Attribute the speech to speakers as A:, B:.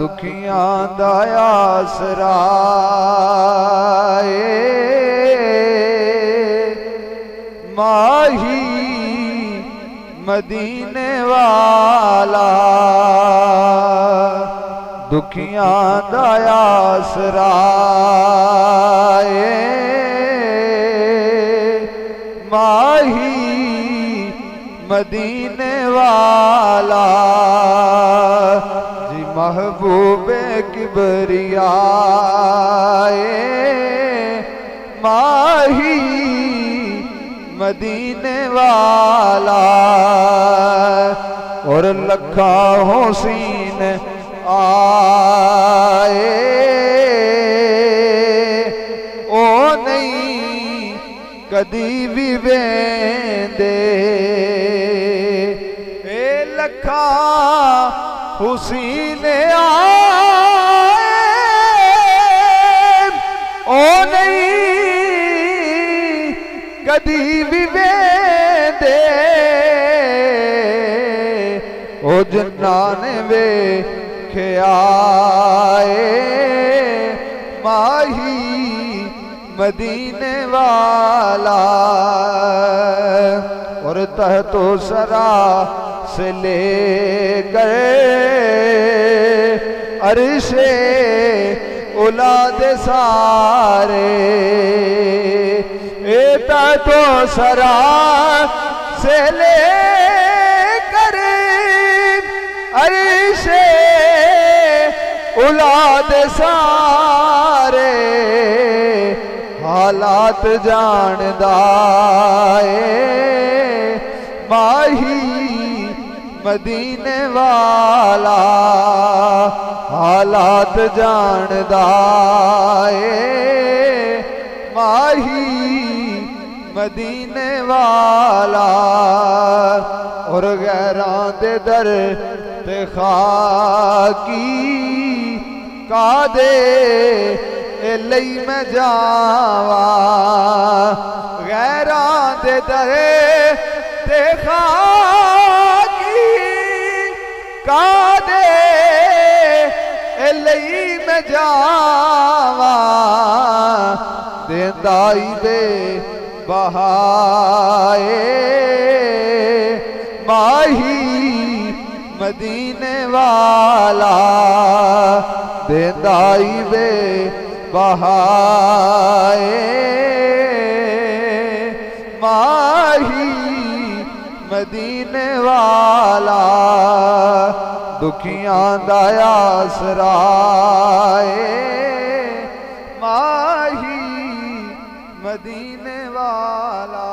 A: दुखियां दा आसरा माही मदीने वाला, दुखियां दा आसरा माही मदीने वाला जी महबूबे किबरिया माही मदीने वाला। और लखा हुसैन आए ओ नहीं कदी भी वेंदे, ए लखा हुसैन आए ओ नहीं कदी भी वेंदे, ओ जन्नान वे ख्याए माही मदीने वाला। और तहतो सरा से लेकर अरशे औलाद सारे, ए तहतो सरा से लेकर अरशे औलाद सारे हालात जानदा माही मदीने वाला, हालात जानदा माही मदीने वाला। और गैरां दे दर ते खाकी कादे लई मैं जावा, गैरां दे दरे ते खाकी कादे लई मैं जावा, देंदाई दे बहाए माही मदीने वाला, देंदाई दे बहाए माही मदीने वाला। दुखियां दा आसरा माही मदीने वाला।